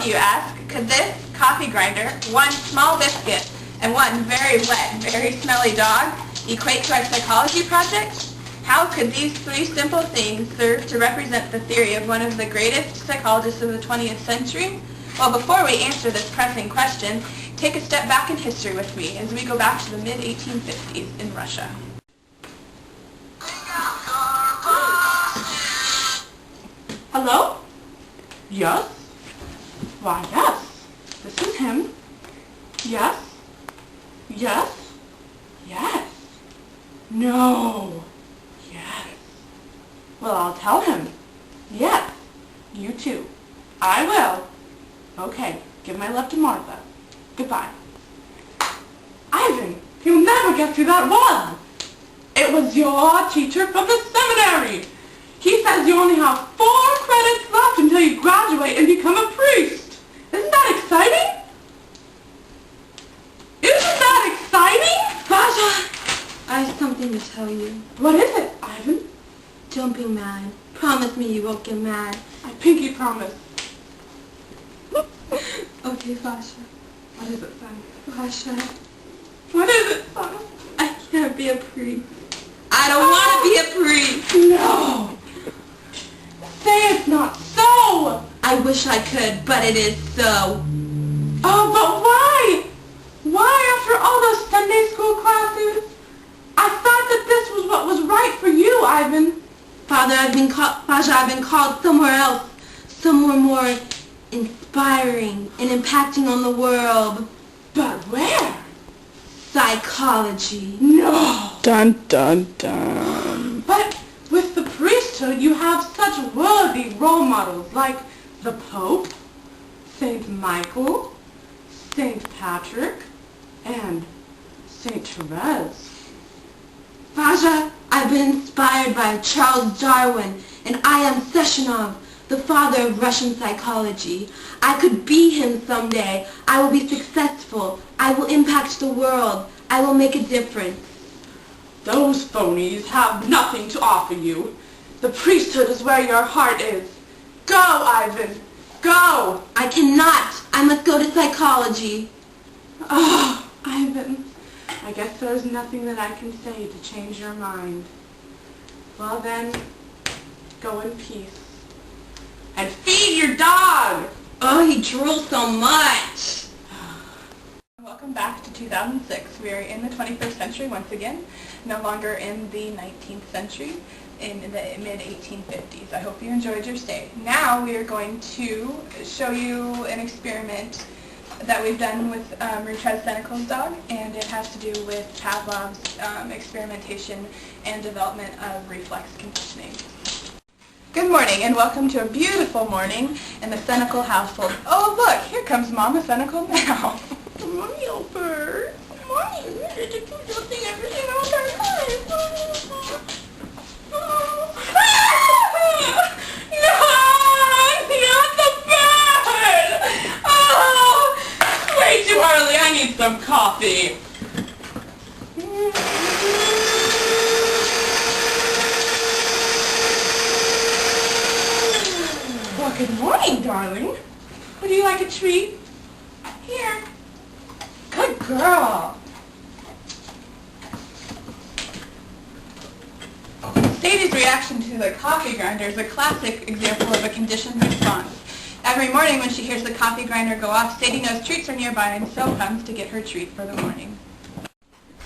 you ask, could this coffee grinder, one small biscuit, and one very wet, very smelly dog equate to our psychology project? How could these three simple things serve to represent the theory of one of the greatest psychologists of the 20th century? Well, before we answer this pressing question, take a step back in history with me as we go back to the mid-1850s in Russia. Hello? Yes? Why, yes. This is him. Yes? Yes? Yes. No. Yes. Well, I'll tell him. Yes. You too. I will. Okay. Give my love to Martha. Goodbye. Ivan, you'll never get through that wall. It was your teacher from the seminary. He says you only have 4 credits left until you graduate and become a priest. Isn't that exciting? Isn't that exciting? Pasha, I have something to tell you. What is it, Ivan? Don't be mad. Promise me you won't get mad. I pinky promise. Okay, Pasha. What is it, son? Pasha, What is it, son? I can't be a priest. I don't want to be a priest. No. Say it's not so. I wish I could, but it is so. Oh, but why? Why after all those Sunday school classes? I thought that this was what was right for you, Ivan. Father, Pasha, I've been called somewhere else. Somewhere more inspiring and impacting on the world. But where? Psychology. No. Dun dun dun. But with the priesthood, you have such worthy role models like the Pope, Saint Michael, Saint Patrick, and Saint Therese. Pasha, I've been inspired by Charles Darwin and I.M. Sessionov, the father of Russian psychology. I could be him someday. I will be successful. I will impact the world. I will make a difference. Those phonies have nothing to offer you. The priesthood is where your heart is. Go, Ivan. Go. I cannot. I must go to psychology. Oh, Ivan. I guess there's nothing that I can say to change your mind. Well then, go in peace. And feed your dog! Oh, he drools so much. Welcome back to 2006. We are in the 21st century once again, no longer in the 19th century, in the mid-1850s. I hope you enjoyed your stay. Now we are going to show you an experiment that we've done with Marie-Therese dog, and it has to do with Pavlov's experimentation and development of reflex conditioning. Good morning, and welcome to a beautiful morning in the Senecal household. Oh, look, here comes Mama Senecal now. Good morning, little bird. Good morning. Did you do something everything all the time? No, not the bird. Oh, way too early. I need some coffee. Well, good morning, darling. Would you like a treat? Here. Good girl. Sadie's reaction to the coffee grinder is a classic example of a conditioned response. Every morning when she hears the coffee grinder go off, Sadie knows treats are nearby and so comes to get her treat for the morning.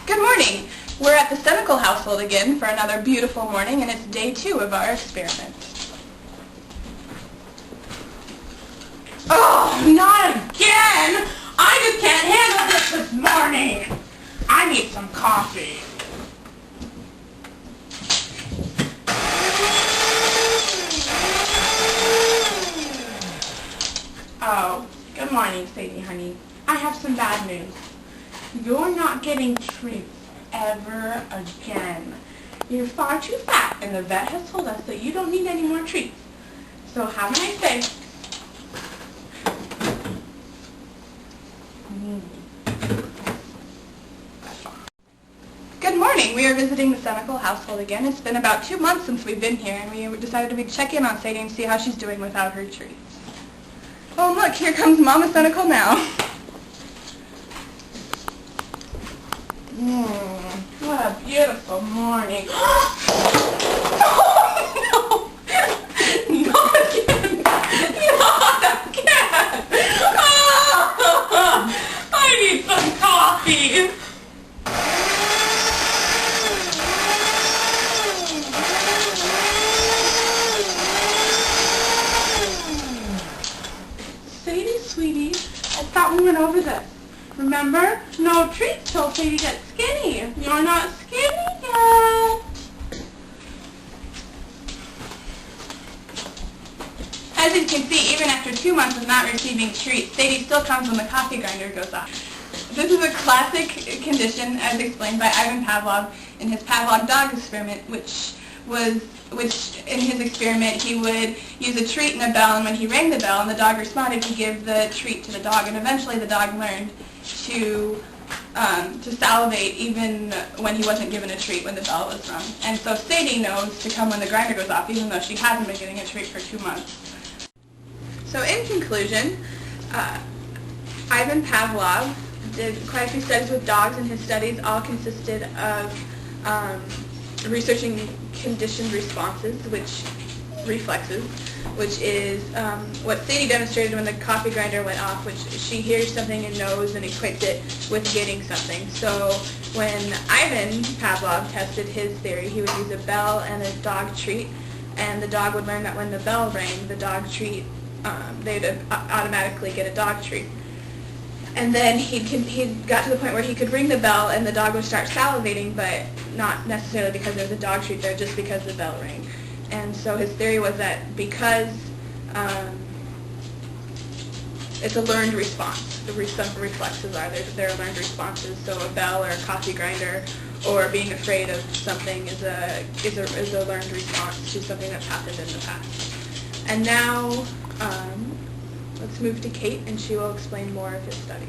Good morning. We're at the Senecal household again for another beautiful morning, and it's day 2 of our experiment. Oh, not again! I just can't handle this morning! I need some coffee. Oh, good morning, Sadie, honey. I have some bad news. You're not getting treats ever again. You're far too fat, and the vet has told us that you don't need any more treats. So have a nice day. Good morning. We are visiting the Senecal household again. It's been about 2 months since we've been here, and we decided we'd check in on Sadie and see how she's doing without her treats. Oh look, here comes Mama Cynical now. What a beautiful morning. Oh no! Not again! Not again! Oh, I need some coffee! Sadie, sweetie, I thought we went over this. Remember? No treats till Sadie gets skinny. You're not skinny yet. As you can see, even after 2 months of not receiving treats, Sadie still comes when the coffee grinder goes off. This is a classic condition, as explained by Ivan Pavlov in his Pavlov dog experiment, which in his experiment he would use a treat and a bell, and when he rang the bell and the dog responded, he'd give the treat to the dog, and eventually the dog learned to salivate even when he wasn't given a treat when the bell was rung. And so Sadie knows to come when the grinder goes off, even though she hasn't been getting a treat for 2 months. So in conclusion, Ivan Pavlov did quite a few studies with dogs, and his studies all consisted of researching conditioned responses, reflexes, which is what Sadie demonstrated when the coffee grinder went off, which she hears something and knows and equates it with getting something. So when Ivan Pavlov tested his theory, he would use a bell and a dog treat, and the dog would learn that when the bell rang, the dog treat, they'd automatically get a dog treat. And then he got to the point where he could ring the bell and the dog would start salivating, but not necessarily because there was a dog treat there, just because the bell rang. And so his theory was that because it's a learned response, some reflexes are, they're learned responses, so a bell or a coffee grinder or being afraid of something is a learned response to something that's happened in the past. And now, let's move to Kate, and she will explain more of his studies.